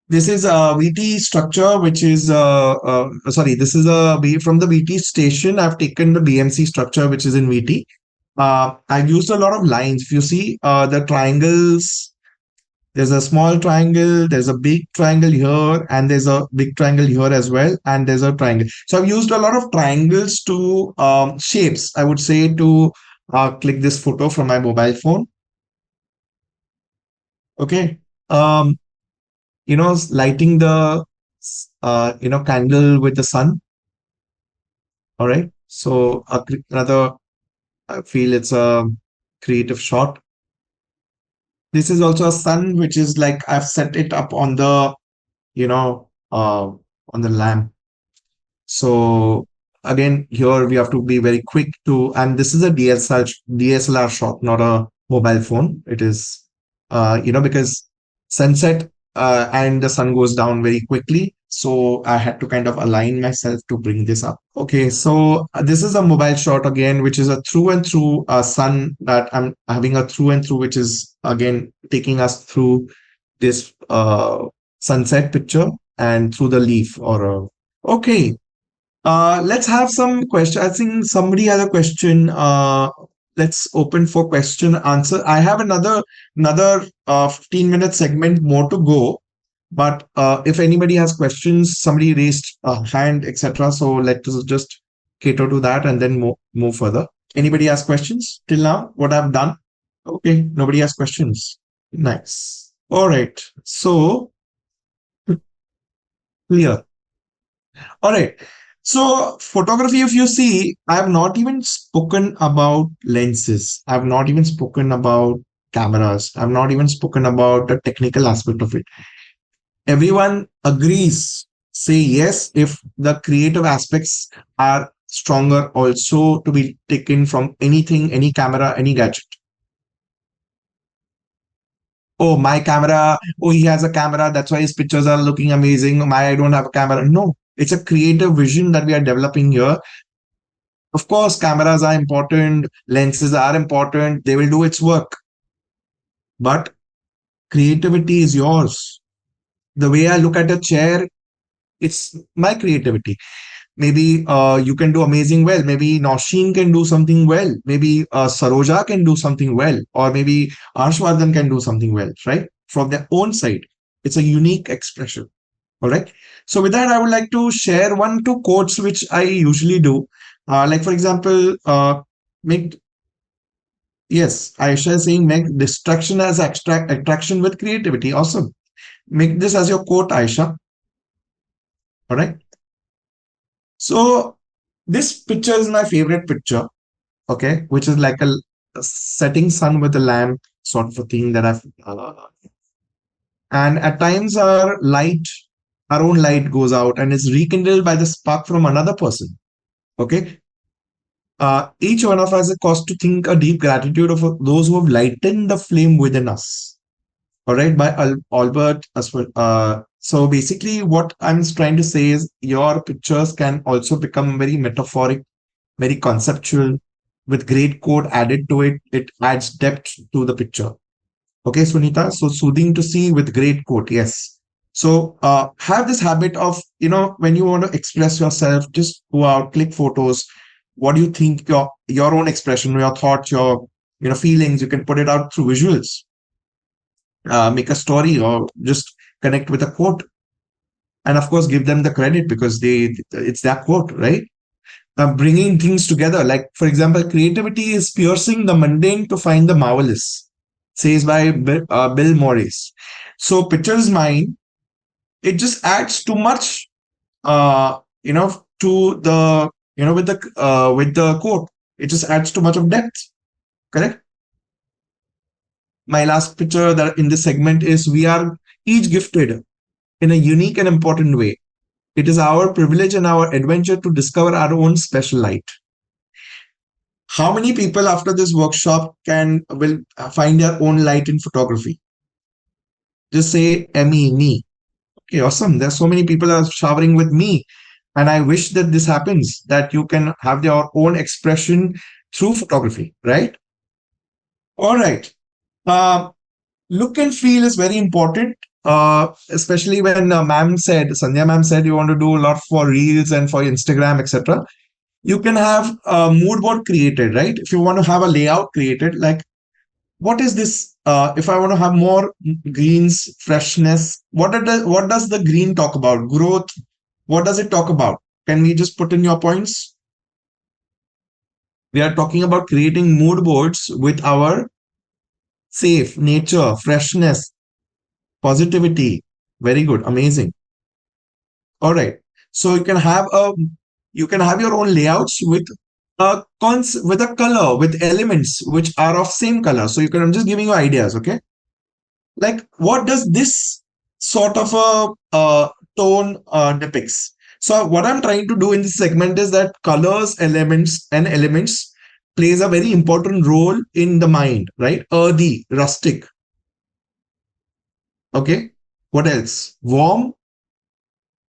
this is a VT structure, which is sorry. This is from the VT station. I've taken the BMC structure, which is in VT. I've used a lot of lines. If you see the triangles, there's a small triangle, there's a big triangle here, and there's a big triangle here as well, and there's a triangle. So I've used a lot of triangles to shapes, I would say, to click this photo from my mobile phone. Okay. Um, lighting the candle with the sun. All right. So another, I feel it's a creative shot. This is also a sun, which is like I've set it up on the, on the lamp. So again, here we have to be very quick to, and this is a DSLR shot, not a mobile phone. It is, because sunset and the sun goes down very quickly. So I had to kind of align myself to bring this up. Okay, so this is a mobile shot again, which is a through and through sun that I'm having a through and through, which is again taking us through this sunset picture and through the leaf or okay. Let's have some question. I think somebody has a question. Let's open for question answer. I have another 15-minute segment more to go. But if anybody has questions, somebody raised a hand, etc. So let's just cater to that and then move further. Anybody has questions till now? What I've done? Okay, nobody has questions. Nice. All right. So clear. All right. So photography, if you see, I have not even spoken about lenses. I have not even spoken about cameras. I have not even spoken about the technical aspect of it. Everyone agrees, say yes, if the creative aspects are stronger also to be taken from anything, any camera, any gadget. Oh, my camera, oh, he has a camera, that's why his pictures are looking amazing. I don't have a camera. No, it's a creative vision that we are developing here. Of course, cameras are important, lenses are important, they will do its work. But creativity is yours. The way I look at a chair, it's my creativity. Maybe you can do amazing well. Maybe Nausheen can do something well. Maybe Saroja can do something well. Or maybe Arshvardhan can do something well, right? From their own side. It's a unique expression. All right. So with that, I would like to share 1-2 quotes, which I usually do. Like, for example, make, yes, Aisha is saying, make distraction as attraction with creativity. Awesome. Make this as your quote, Aisha. All right. So this picture is my favorite picture, okay, which is like a setting sun with a lamp sort of a thing that I've, and at times our own light goes out and is rekindled by the spark from another person, okay. Each one of us has cause to think a deep gratitude of those who have lightened the flame within us. All right, by Albert as well. So basically, what I'm trying to say is your pictures can also become very metaphoric, very conceptual, with great code added to it. It adds depth to the picture. Okay, Sunita. So soothing to see with great code. Yes. So have this habit of, when you want to express yourself, just go out, click photos. What do you think? Your own expression, your thoughts, your feelings. You can put it out through visuals. Make a story or just connect with a quote, and of course give them the credit because it's their quote, right? Bringing things together, like for example, creativity is piercing the mundane to find the marvelous, says by Bill Morris. So picture is mine, it just adds too much to the with the quote, it just adds too much of depth, correct? My last picture that in this segment is we are each gifted in a unique and important way. It is our privilege and our adventure to discover our own special light. How many people after this workshop will find their own light in photography? Just say me. Okay, awesome. There's so many people are showering with me. And I wish that this happens, that you can have your own expression through photography, right? All right. Look and feel is very important, especially when Sandhya ma'am said you want to do a lot for reels and for Instagram, etc. You can have a mood board created, right? If you want to have a layout created, like what is this? If I want to have more greens, freshness, what does the green talk about? Growth. What does it talk about? Can we just put in your points? We are talking about creating mood boards with our safe, nature, freshness, positivity. Very good. Amazing. All right. So you can have your own layouts with a color, with elements which are of same color. So I'm just giving you ideas. Okay. Like, what does this sort of a tone depicts? So what I'm trying to do in this segment is that colors, elements plays a very important role in the mind, right? Earthy, rustic. Okay. What else? Warm,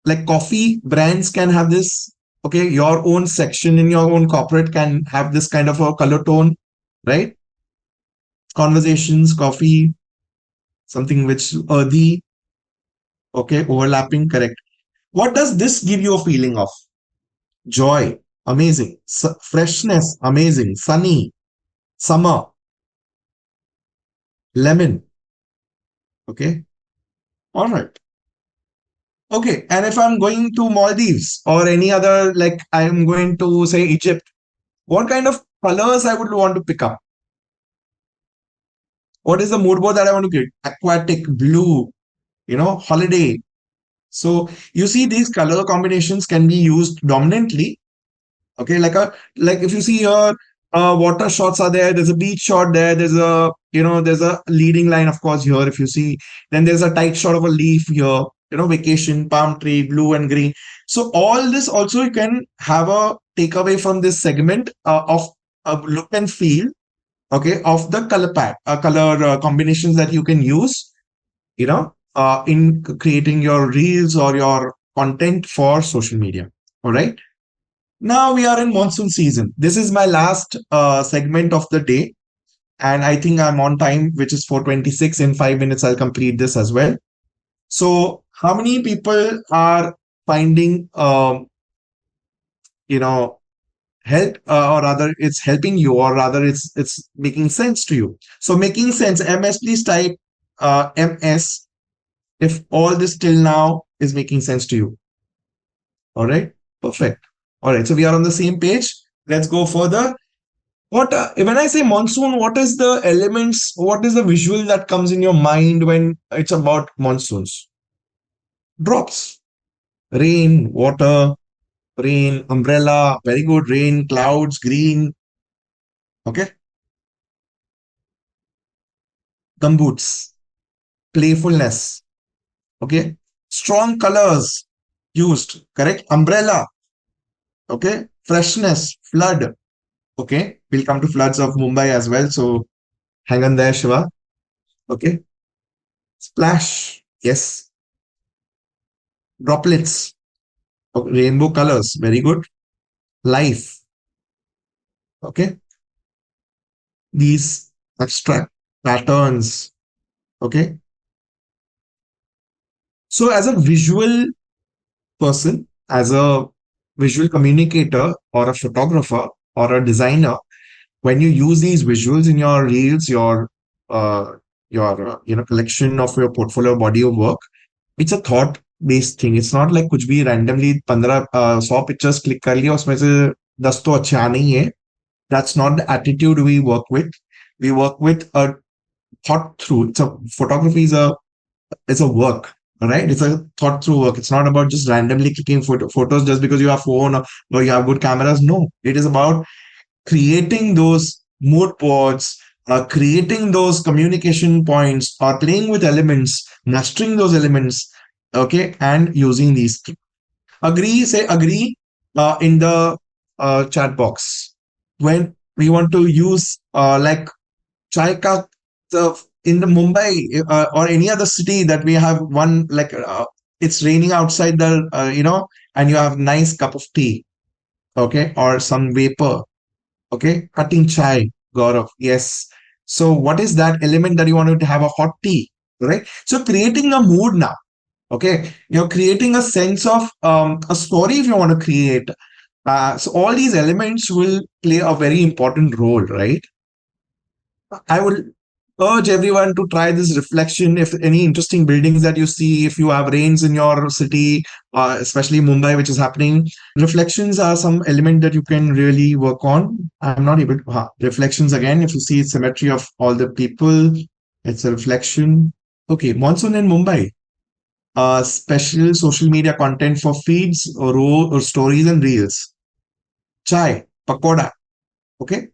like coffee brands can have this. Okay. Your own section in your own corporate can have this kind of a color tone, right? Conversations, coffee, something which earthy. Okay. Overlapping, correct. What does this give you a feeling of? Joy, amazing. Freshness, amazing. Sunny, summer, lemon. Okay. All right. Okay. And if I'm going to Maldives or any other, like I'm going to say Egypt, what kind of colors I would want to pick up? What is the mood board that I want to get? Aquatic, blue, holiday. So you see these color combinations can be used dominantly. Okay, like if you see here, water shots are there. There's a beach shot there. There's a leading line, of course, here. If you see, then there's a tight shot of a leaf here. Vacation, palm tree, blue and green. So all this also you can have a takeaway from this segment of look and feel. Okay, of the color combinations that you can use. In creating your reels or your content for social media. All right. Now we are in monsoon season. This is my last segment of the day. And I think I'm on time, which is 4:26. In 5 minutes, I'll complete this as well. So how many people are finding, help, or rather it's helping you, or rather it's making sense to you. So making sense, MS, please type MS if all this till now is making sense to you. All right, perfect. All right, so we are on the same page. Let's go further. When I say monsoon, what is the elements? What is the visual that comes in your mind when it's about monsoons? Drops, rain, water, rain, umbrella, very good, rain, clouds, green. Okay, gumboots, playfulness. Okay, strong colors used. Correct, umbrella. Okay, freshness, flood. Okay, we'll come to floods of Mumbai as well. So hang on there, Shiva. Okay. Splash. Yes. Droplets. Okay. Rainbow colors. Very good. Life. Okay. These abstract patterns. Okay. So as a visual person, as a visual communicator or a photographer or a designer, when you use these visuals in your reels, uh, your collection of your portfolio body of work, it's a thought based thing. It's not like कुछ भी randomly 100 pictures click कर लिया उसमें से 10 तो अच्छे आने ही है. That's not the attitude we work with. We work with a thought through. Photography is a work. All right, it's a thought through work. It's not about just randomly clicking photos just because you have phone or you have good cameras. No, it is about creating those mood boards, creating those communication points, or playing with elements, mastering those elements, okay, and using these. Agree, say agree in the chat box. When we want to use like chai ka, in the Mumbai or any other city that we have one, like it's raining outside and you have nice cup of tea, okay, or some vapor. Okay, cutting chai, Gaurav. Yes. So, what is that element that you want to have a hot tea, right? So, creating a mood now. Okay, you're creating a sense of a story if you want to create. So, all these elements will play a very important role, right? I would urge everyone to try this reflection. If any interesting buildings that you see, if you have rains in your city, especially Mumbai, which is happening, reflections are some element that you can really work on. I'm not able to. Reflections again, if you see symmetry of all the people, it's a reflection. Okay, monsoon in Mumbai. Special social media content for feeds or stories and reels. Chai, pakoda. Okay,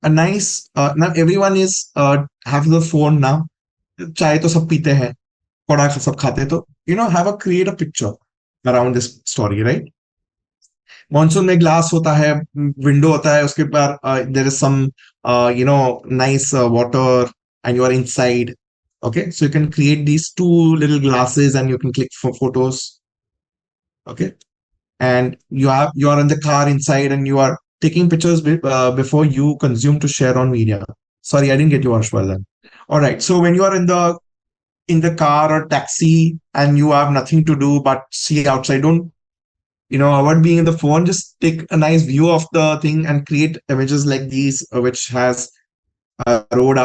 a nice now everyone is have the phone now, चाय तो सब पीते हैं, पड़ा सब खाते हैं, तो have a create a picture around this story, right? Monsoon में ग्लास होता है, विंडो होता है, उसके ऊपर there is some nice water and you are inside. Okay, so you can create these two little glasses and you can click for photos. Okay, and you are in the car inside and you are taking pictures before you consume to share on media. Sorry, I didn't get you, Harshvardhan. All right, so when you are in the car or taxi and you have nothing to do but see outside, don't avoid being in the phone. Just take a nice view of the thing and create images like these, which has road,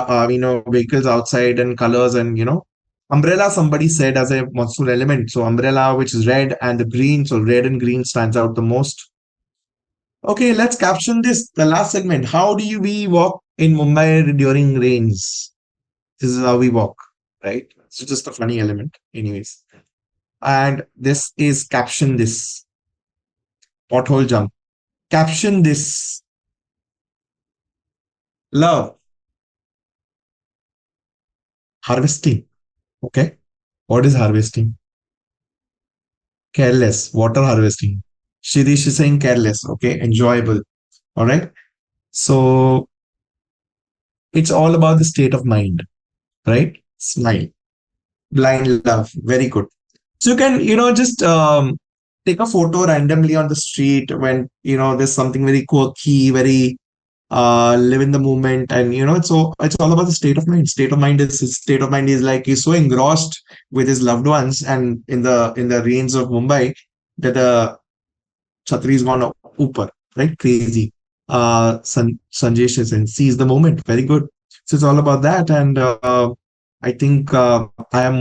vehicles outside and colors and umbrella. Somebody said as a monsoon element, so umbrella, which is red and the green, so red and green stands out the most. Okay, let's caption this. The last segment. How do we walk in Mumbai during rains? This is how we walk, right? It's just a funny element, anyways. And this is caption this. Pothole jump. Caption this. Love. Harvesting. Okay. What is harvesting? Careless. Water harvesting. Shirish is saying careless. Okay. Enjoyable. All right. So it's all about the state of mind, right? Smile. Blind love. Very good. So you can, just take a photo randomly on the street when, there's something very quirky, very live in the moment, and it's all about the state of mind is like he's so engrossed with his loved ones and in the rains of Mumbai that the Chatri is gone upar, right? Crazy. Sanjesh is in seize the moment. Very good. So it's all about that, and I think I have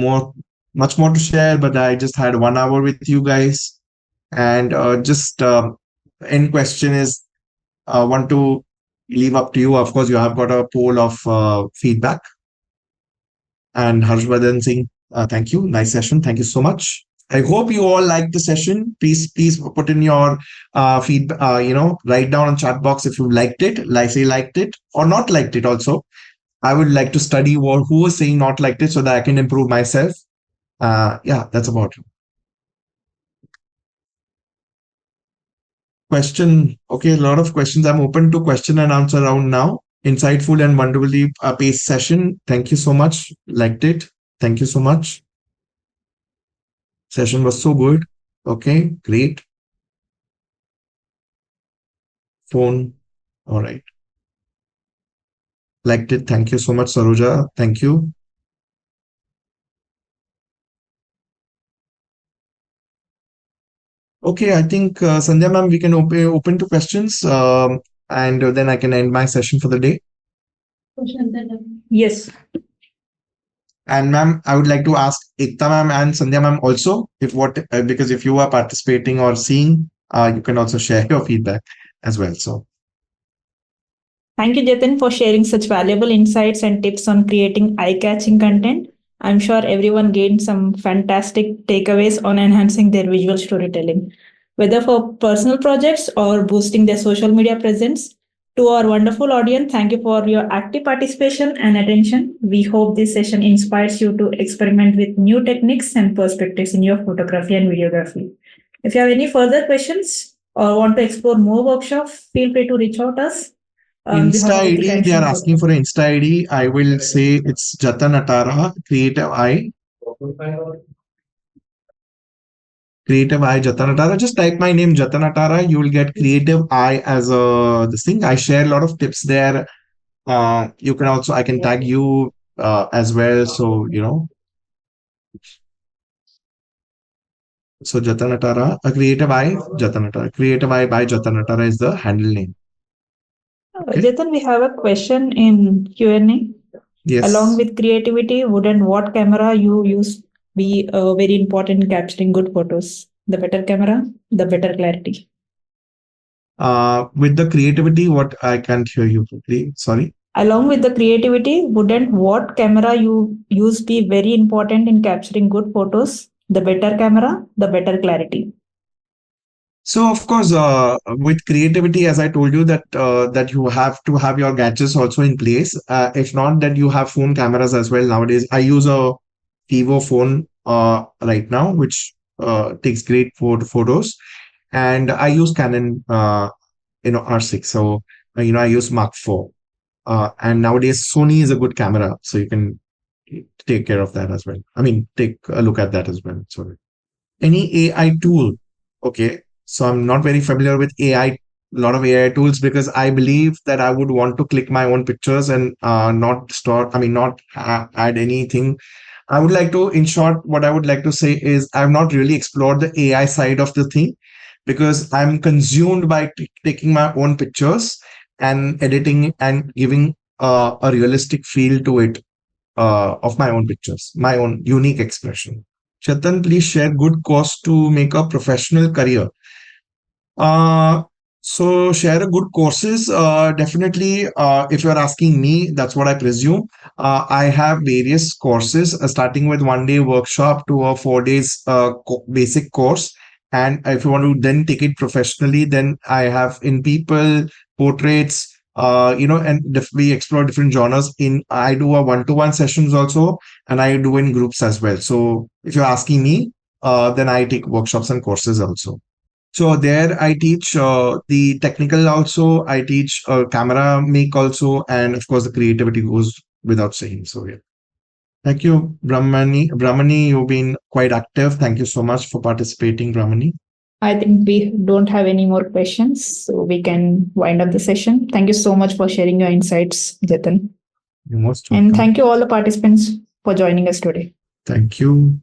much more to share, but I just had 1 hour with you guys, and just end question is want to leave up to you. Of course, you have got a poll of feedback. And Harshvardhan Singh, thank you. Nice session. Thank you so much. I hope you all liked the session. Please put in your feedback. Write down on chat box if you liked it, say liked it or not liked it. Also, I would like to study who was saying not liked it so that I can improve myself. Yeah, that's about it. Question. Okay, a lot of questions. I'm open to question and answer round now. Insightful and wonderfully paced session. Thank you so much. Liked it. Thank you so much. Session was so good. Okay, great. Phone. All right. Liked it. Thank you so much, Saroja. Thank you. Okay, I think Sandhya ma'am, we can open to questions, and then I can end my session for the day. Yes. And ma'am, I would like to ask Ekta ma'am and Sandhya ma'am also, because if you are participating or seeing, you can also share your feedback as well. So Thank you, Jatin, for sharing such valuable insights and tips on creating eye-catching content. I'm sure everyone gained some fantastic takeaways on enhancing their visual storytelling, whether for personal projects or boosting their social media presence. To our wonderful audience, thank you for your active participation and attention. We hope this session inspires you to experiment with new techniques and perspectives in your photography and videography. If you have any further questions or want to explore more workshops, feel free to reach out us. Insta ID, they are asking for an Insta ID. I will say it's Jatan Atara, Creative Eye. Creative Eye Jatan Atara. Just type my name Jatan Atara. You will get Creative Eye as this thing. I share a lot of tips there. You can also, I can tag you as well. So, so Jatan Atara, a Creative Eye Jatan Atara. Creative Eye by Jatan Atara is the handle name. Okay. Jatan, we have a question in Q&A. Yes. Along with creativity, wouldn't what camera you use be very important in capturing good photos? The better camera, the better clarity. With the creativity, what I can't hear you properly. Sorry. Along with the creativity, wouldn't what camera you use be very important in capturing good photos? The better camera, the better clarity. So of course, with creativity, as I told you that you have to have your gadgets also in place. If not, then you have phone cameras as well nowadays. I use a Vivo phone right now, which takes great photos, and I use Canon, R6. So I use Mark IV, and nowadays Sony is a good camera, so you can take care of that as well. I mean, take a look at that as well. So any AI tool. Okay. So I'm not very familiar with AI, a lot of AI tools, because I believe that I would want to click my own pictures and not store, I mean, not add anything. I would like to, in short, what I would like to say is I've not really explored the AI side of the thing because I'm consumed by taking my own pictures and editing and giving a realistic feel to it of my own pictures, my own unique expression. Chetan, please share good course to make a professional career. Uh, so share a good courses. Definitely, if you're asking me, that's what I presume. I have various courses, starting with 1 day workshop to a 4 days basic course. And if you want to then take it professionally, then I have in people, portraits, and we explore different genres. I do a one-to-one sessions also, and I do in groups as well. So if you're asking me, then I take workshops and courses also. So there I teach the technical also. I teach camera make also, and of course the creativity goes without saying. So yeah, thank you, Brahmani. Brahmani, you've been quite active. Thank you so much for participating, Brahmani. I think we don't have any more questions, so we can wind up the session. Thank you so much for sharing your insights, Jatin. You're most And welcome. thank you all the participants for joining us today. Thank you.